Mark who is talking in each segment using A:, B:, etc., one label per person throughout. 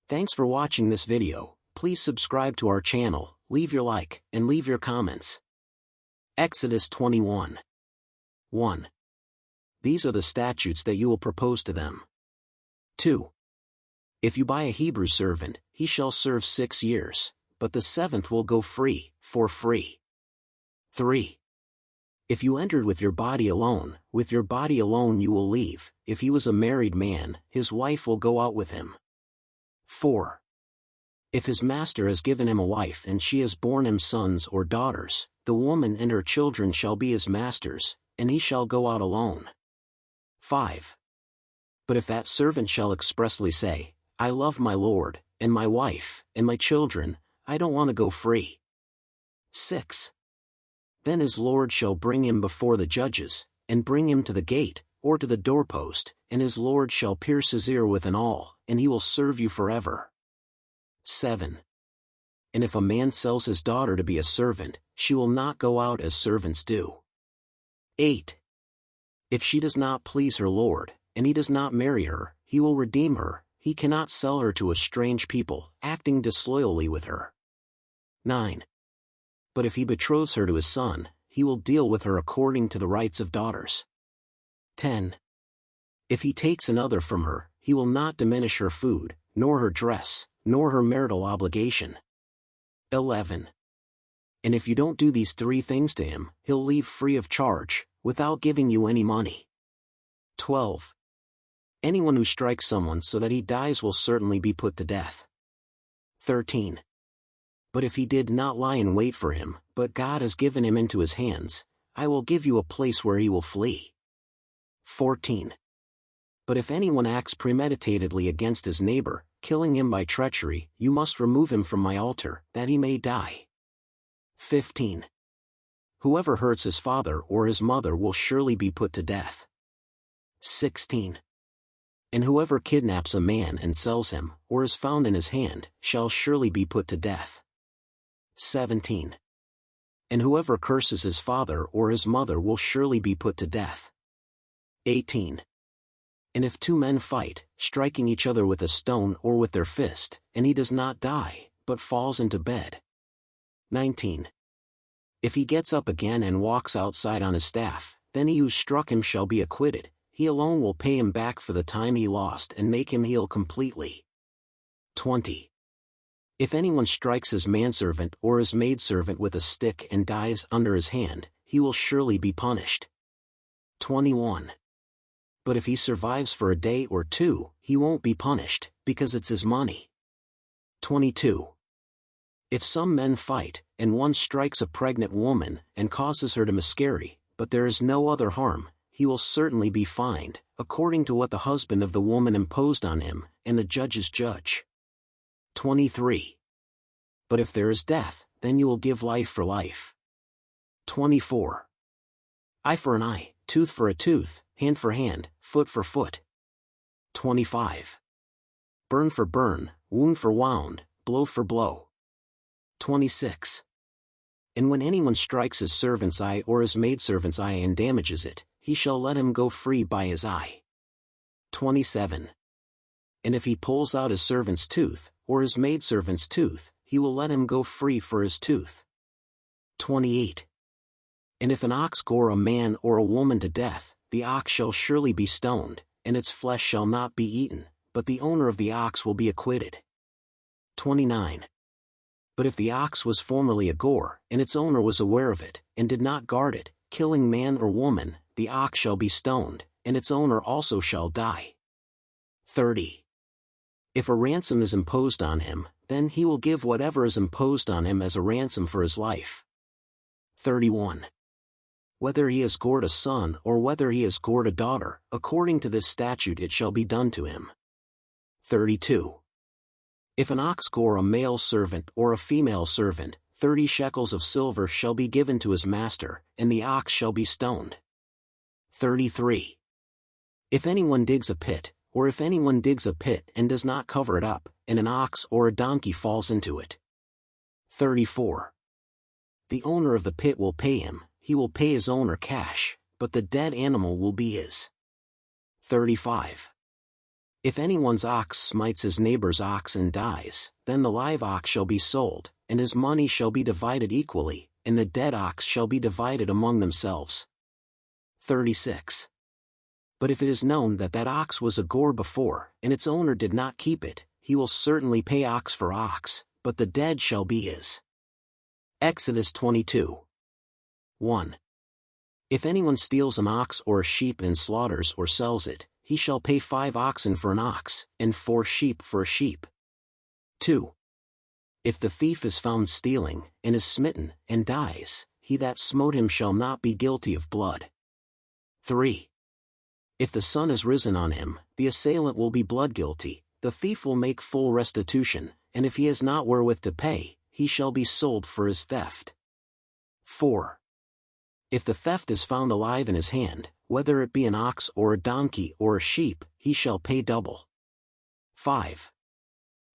A: Thanks for watching this video. Please subscribe to our channel, leave your like, and leave your comments. Exodus 21. 1. These are the statutes that you will propose to them. 2. If you buy a Hebrew servant, he shall serve 6 years, but the 7th will go free, for free. 3. If you entered with your body alone you will leave. If he was a married man, his wife will go out with him. 4. If his master has given him a wife and she has borne him sons or daughters, the woman and her children shall be his master's, and he shall go out alone. 5. But if that servant shall expressly say, I love my lord, and my wife, and my children, I don't want to go free. 6. Then his lord shall bring him before the judges, and bring him to the gate, or to the doorpost, and his lord shall pierce his ear with an awl, and he will serve you forever. 7. And if a man sells his daughter to be a servant, she will not go out as servants do. 8. If she does not please her lord, and he does not marry her, he will redeem her. He cannot sell her to a strange people, acting disloyally with her. 9. But if he betroths her to his son, he will deal with her according to the rights of daughters. 10. If he takes another from her, he will not diminish her food, nor her dress, nor her marital obligation. 11. And if you don't do these 3 things to him, he'll leave free of charge, without giving you any money. 12. Anyone who strikes someone so that he dies will certainly be put to death. 13. But if he did not lie in wait for him, but God has given him into his hands, I will give you a place where he will flee. 14. But if anyone acts premeditatedly against his neighbor, killing him by treachery, you must remove him from my altar, that he may die. 15. Whoever hurts his father or his mother will surely be put to death. 16. And whoever kidnaps a man and sells him, or is found in his hand, shall surely be put to death. 17. And whoever curses his father or his mother will surely be put to death. 18. And if 2 men fight, striking each other with a stone or with their fist, and he does not die, but falls into bed. 19. If he gets up again and walks outside on his staff, then he who struck him shall be acquitted. He alone will pay him back for the time he lost and make him heal completely. 20. If anyone strikes his manservant or his maidservant with a stick and dies under his hand, he will surely be punished. 21. But if he survives for a day or 2, he won't be punished, because it's his money. 22. If some men fight, and one strikes a pregnant woman, and causes her to miscarry, but there is no other harm, he will certainly be fined, according to what the husband of the woman imposed on him, and the judges judge. 23. But if there is death, then you will give life for life. 24. Eye for an eye, tooth for a tooth, hand for hand, foot for foot. 25. Burn for burn, wound for wound, blow for blow. 26. And when anyone strikes his servant's eye or his maidservant's eye and damages it, he shall let him go free by his eye. 27. And if he pulls out his servant's tooth, or his maidservant's tooth, he will let him go free for his tooth. 28. And if an ox gore a man or a woman to death, the ox shall surely be stoned, and its flesh shall not be eaten, but the owner of the ox will be acquitted. 29. But if the ox was formerly a gore, and its owner was aware of it, and did not guard it, killing man or woman, the ox shall be stoned, and its owner also shall die. 30. If a ransom is imposed on him, then he will give whatever is imposed on him as a ransom for his life. 31. Whether he has gored a son or whether he has gored a daughter, according to this statute it shall be done to him. 32. If an ox gore a male servant or a female servant, 30 shekels of silver shall be given to his master, and the ox shall be stoned. 33. If anyone digs a pit, or if anyone digs a pit and does not cover it up, and an ox or a donkey falls into it. 34. The owner of the pit will pay him, he will pay his owner cash, but the dead animal will be his. 35. If anyone's ox smites his neighbor's ox and dies, then the live ox shall be sold, and his money shall be divided equally, and the dead ox shall be divided among themselves. 36. But if it is known that that ox was a gore before, and its owner did not keep it, he will certainly pay ox for ox, but the dead shall be his. Exodus 22. 1. If anyone steals an ox or a sheep and slaughters or sells it, he shall pay 5 oxen for an ox, and 4 sheep for a sheep. 2. If the thief is found stealing, and is smitten, and dies, he that smote him shall not be guilty of blood. 3. If the sun is risen on him, the assailant will be blood guilty, the thief will make full restitution, and if he has not wherewith to pay, he shall be sold for his theft. 4. If the theft is found alive in his hand, whether it be an ox or a donkey or a sheep, he shall pay double. 5.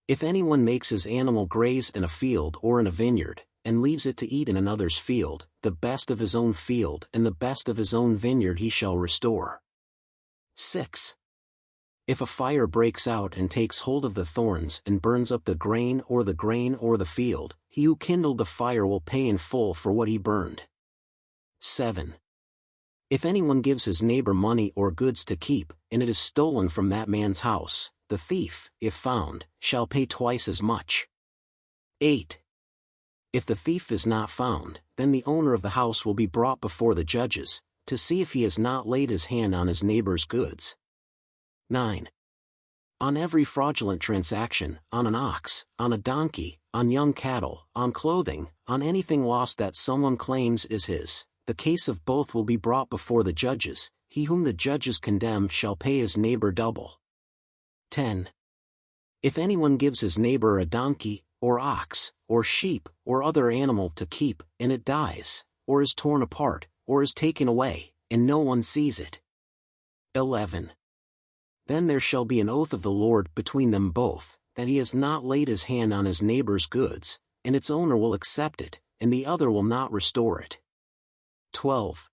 A: If anyone makes his animal graze in a field or in a vineyard, and leaves it to eat in another's field, the best of his own field and the best of his own vineyard he shall restore. 6. If a fire breaks out and takes hold of the thorns and burns up the grain or the field, he who kindled the fire will pay in full for what he burned. 7. If anyone gives his neighbor money or goods to keep, and it is stolen from that man's house, the thief, if found, shall pay twice as much. 8. If the thief is not found, then the owner of the house will be brought before the judges, to see if he has not laid his hand on his neighbor's goods. 9. On every fraudulent transaction, on an ox, on a donkey, on young cattle, on clothing, on anything lost that someone claims is his, the case of both will be brought before the judges, he whom the judges condemn shall pay his neighbor double. 10. If anyone gives his neighbor a donkey, or ox, or sheep, or other animal to keep, and it dies, or is torn apart, or is taken away, and no one sees it. 11. Then there shall be an oath of the Lord between them both, that he has not laid his hand on his neighbor's goods, and its owner will accept it, and the other will not restore it. 12.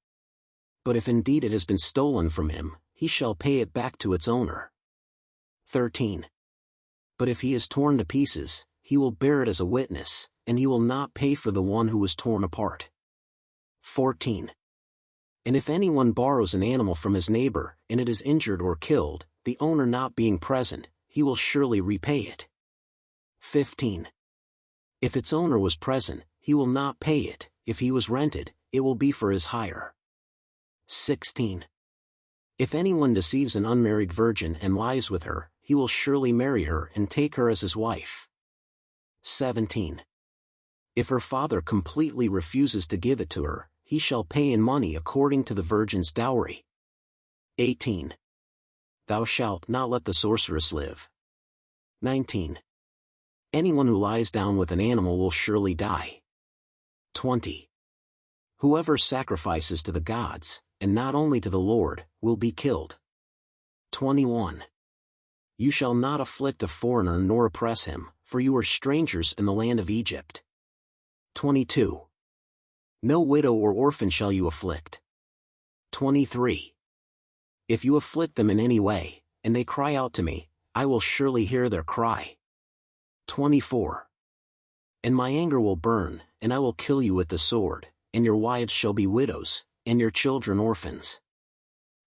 A: But if indeed it has been stolen from him, he shall pay it back to its owner. 13. But if he is torn to pieces, he will bear it as a witness, and he will not pay for the one who was torn apart. 14. And if anyone borrows an animal from his neighbor, and it is injured or killed, the owner not being present, he will surely repay it. 15. If its owner was present, he will not pay it, if he was rented, it will be for his hire. 16. If anyone deceives an unmarried virgin and lies with her, he will surely marry her and take her as his wife. 17. If her father completely refuses to give it to her, he shall pay in money according to the virgin's dowry. 18. Thou shalt not let the sorceress live. 19. Anyone who lies down with an animal will surely die. 20. Whoever sacrifices to the gods, and not only to the Lord, will be killed. 21. You shall not afflict a foreigner nor oppress him, for you are strangers in the land of Egypt. 22. No widow or orphan shall you afflict. 23. If you afflict them in any way, and they cry out to me, I will surely hear their cry. 24. And my anger will burn, and I will kill you with the sword, and your wives shall be widows, and your children orphans.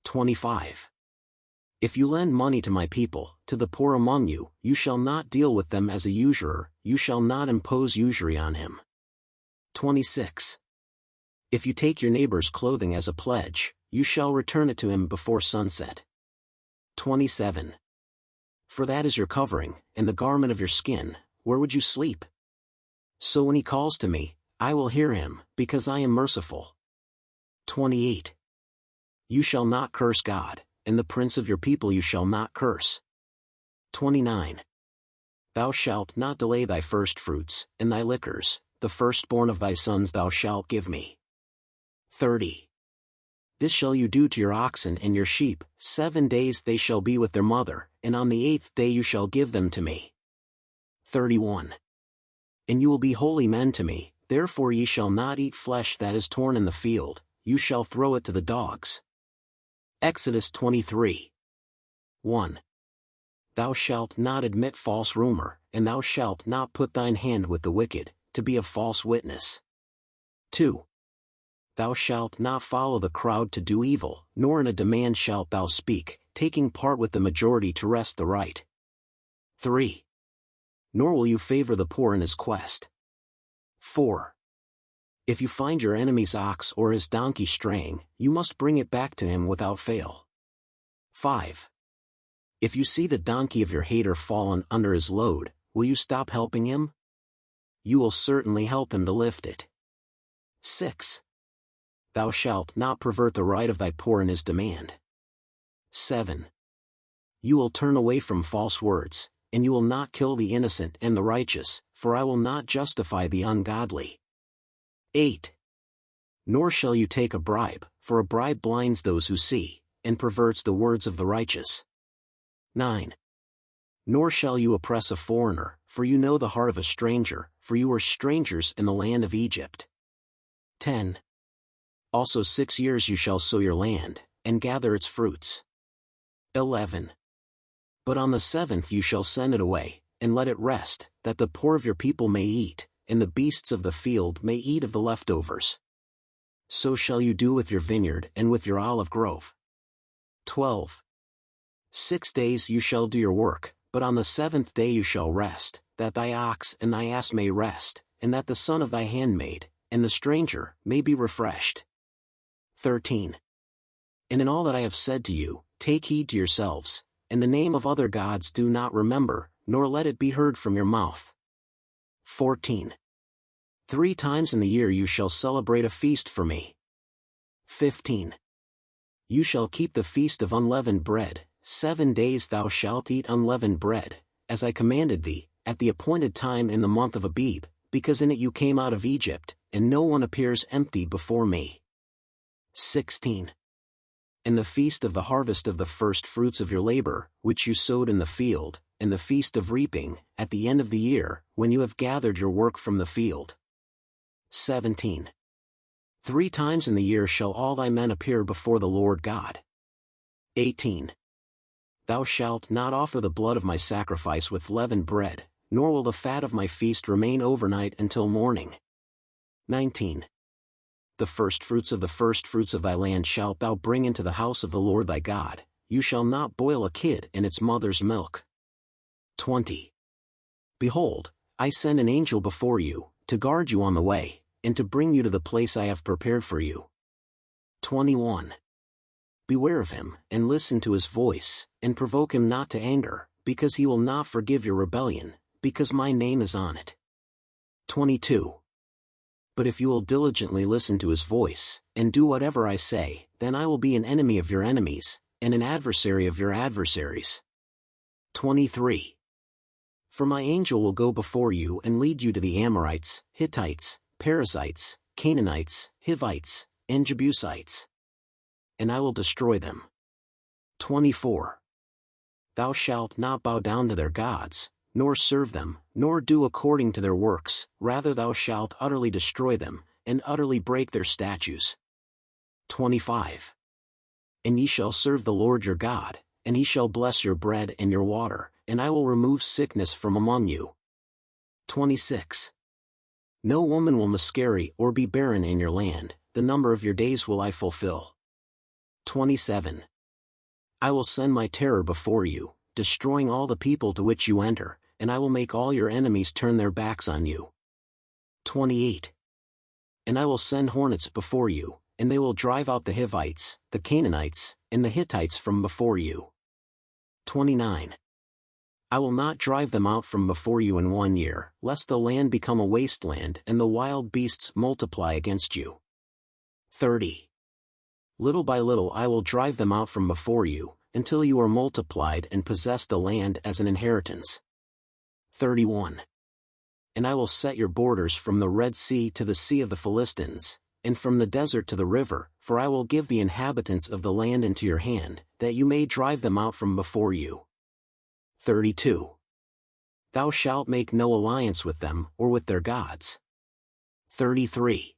A: 25. If you lend money to my people, to the poor among you, you shall not deal with them as a usurer, you shall not impose usury on him. 26. If you take your neighbor's clothing as a pledge, you shall return it to him before sunset. 27. For that is your covering, and the garment of your skin, where would you sleep? So when he calls to me, I will hear him, because I am merciful. 28. You shall not curse God, and the prince of your people you shall not curse. 29. Thou shalt not delay thy firstfruits, and thy liquors, the firstborn of thy sons thou shalt give me. 30. This shall you do to your oxen and your sheep, 7 days they shall be with their mother, and on the 8th day you shall give them to me. 31. And you will be holy men to me, therefore ye shall not eat flesh that is torn in the field, you shall throw it to the dogs. Exodus 23. 1. Thou shalt not admit false rumor, and thou shalt not put thine hand with the wicked, to be a false witness. 2. Thou shalt not follow the crowd to do evil, nor in a demand shalt thou speak, taking part with the majority to wrest the right. 3. Nor will you favor the poor in his quest. 4. If you find your enemy's ox or his donkey straying, you must bring it back to him without fail. 5. If you see the donkey of your hater fallen under his load, will you stop helping him? You will certainly help him to lift it. 6. Thou shalt not pervert the right of thy poor in his demand. 7. You will turn away from false words, and you will not kill the innocent and the righteous, for I will not justify the ungodly. 8. Nor shall you take a bribe, for a bribe blinds those who see, and perverts the words of the righteous. 9. Nor shall you oppress a foreigner, for you know the heart of a stranger, for you were strangers in the land of Egypt. 10. Also 6 years you shall sow your land, and gather its fruits. 11. But on the 7th you shall send it away, and let it rest, that the poor of your people may eat, and the beasts of the field may eat of the leftovers. So shall you do with your vineyard and with your olive grove. 12. 6 days you shall do your work, but on the 7th day you shall rest, that thy ox and thy ass may rest, and that the son of thy handmaid, and the stranger, may be refreshed. 13. And in all that I have said to you, take heed to yourselves, and the name of other gods do not remember, nor let it be heard from your mouth. 14. 3 times in the year you shall celebrate a feast for me. 15. You shall keep the feast of unleavened bread, 7 days thou shalt eat unleavened bread, as I commanded thee, at the appointed time in the month of Abib, because in it you came out of Egypt, and no one appears empty before me. 16. And the feast of the harvest of the first fruits of your labor, which you sowed in the field, and the feast of reaping, at the end of the year, when you have gathered your work from the field. 17. 3 times in the year shall all thy men appear before the Lord God. 18. Thou shalt not offer the blood of my sacrifice with leavened bread, nor will the fat of my feast remain overnight until morning. 19. The firstfruits of the firstfruits of thy land shalt thou bring into the house of the Lord thy God, you shall not boil a kid in its mother's milk. 20. Behold, I send an angel before you, to guard you on the way, and to bring you to the place I have prepared for you. 21. Beware of him, and listen to his voice, and provoke him not to anger, because he will not forgive your rebellion, because my name is on it. 22. But if you will diligently listen to his voice, and do whatever I say, then I will be an enemy of your enemies, and an adversary of your adversaries. 23. For my angel will go before you and lead you to the Amorites, Hittites, Perizzites, Canaanites, Hivites, and Jebusites. And I will destroy them. 24. Thou shalt not bow down to their gods, nor serve them, nor do according to their works, rather thou shalt utterly destroy them, and utterly break their statutes. 25. And ye shall serve the Lord your God, and he shall bless your bread and your water, and I will remove sickness from among you. 26. No woman will miscarry or be barren in your land, the number of your days will I fulfill. 27. I will send my terror before you, destroying all the people to which you enter, and I will make all your enemies turn their backs on you. 28. And I will send hornets before you, and they will drive out the Hivites, the Canaanites, and the Hittites from before you. 29. I will not drive them out from before you in 1 year, lest the land become a wasteland and the wild beasts multiply against you. 30. Little by little I will drive them out from before you, until you are multiplied and possess the land as an inheritance. 31. And I will set your borders from the Red Sea to the Sea of the Philistines, and from the desert to the river, for I will give the inhabitants of the land into your hand, that you may drive them out from before you. 32. Thou shalt make no alliance with them or with their gods. 33.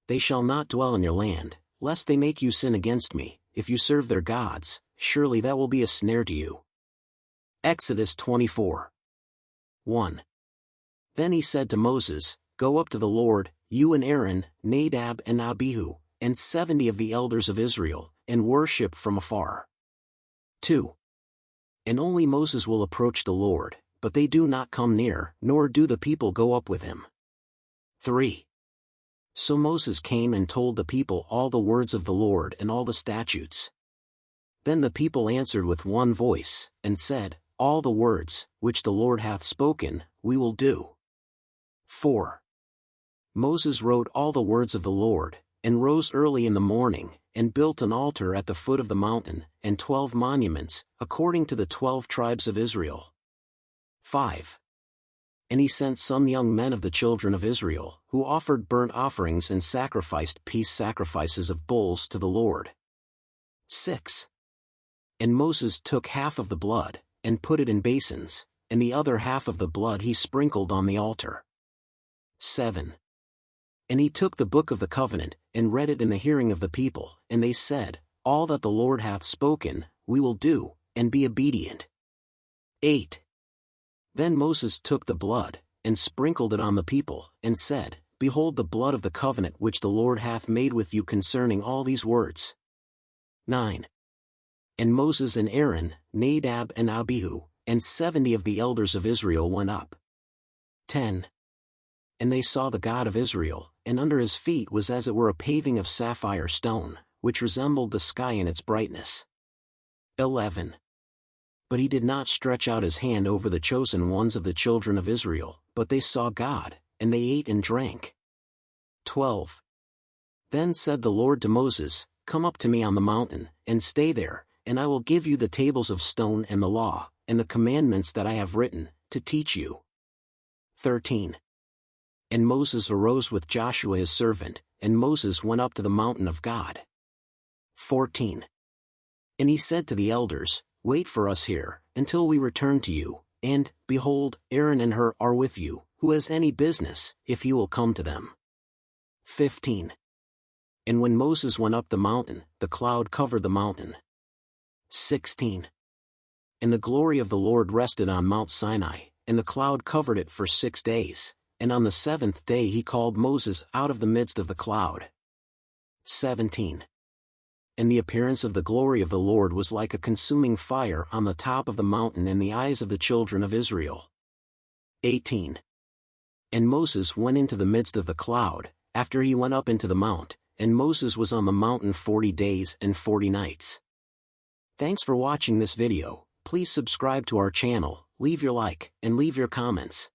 A: They shall not dwell in your land, lest they make you sin against me. If you serve their gods, surely that will be a snare to you. Exodus 24. 1. Then he said to Moses, Go up to the Lord, you and Aaron, Nadab and Abihu, and 70 of the elders of Israel, and worship from afar. 2. And only Moses will approach the Lord, but they do not come near, nor do the people go up with him. 3. So Moses came and told the people all the words of the Lord and all the statutes. Then the people answered with one voice, and said, All the words, which the Lord hath spoken, we will do. 4. Moses wrote all the words of the Lord, and rose early in the morning, and built an altar at the foot of the mountain, and 12 monuments, according to the 12 tribes of Israel. 5. And he sent some young men of the children of Israel, who offered burnt offerings and sacrificed peace sacrifices of bulls to the Lord. 6. And Moses took half of the blood, and put it in basins, and the other half of the blood he sprinkled on the altar. 7. And he took the book of the covenant, and read it in the hearing of the people, and they said, All that the Lord hath spoken, we will do, and be obedient. 8. Then Moses took the blood, and sprinkled it on the people, and said, Behold the blood of the covenant which the Lord hath made with you concerning all these words. 9. And Moses and Aaron, Nadab and Abihu, and 70 of the elders of Israel went up. 10. And they saw the God of Israel, and under his feet was as it were a paving of sapphire stone, which resembled the sky in its brightness. 11. But he did not stretch out his hand over the chosen ones of the children of Israel, but they saw God, and they ate and drank. 12. Then said the Lord to Moses, Come up to me on the mountain, and stay there, and I will give you the tables of stone and the law, and the commandments that I have written, to teach you. 13. And Moses arose with Joshua his servant, and Moses went up to the mountain of God. 14. And he said to the elders, Wait for us here, until we return to you, and, behold, Aaron and Hur are with you, who has any business, if you will come to them. 15. And when Moses went up the mountain, the cloud covered the mountain. 16. And the glory of the Lord rested on Mount Sinai, and the cloud covered it for 6 days, and on the 7th day he called Moses out of the midst of the cloud. 17. And the appearance of the glory of the Lord was like a consuming fire on the top of the mountain in the eyes of the children of Israel. 18. And Moses went into the midst of the cloud, after he went up into the mount, and Moses was on the mountain 40 days and 40 nights. Thanks for watching this video. Please subscribe to our channel, leave your like, and leave your comments.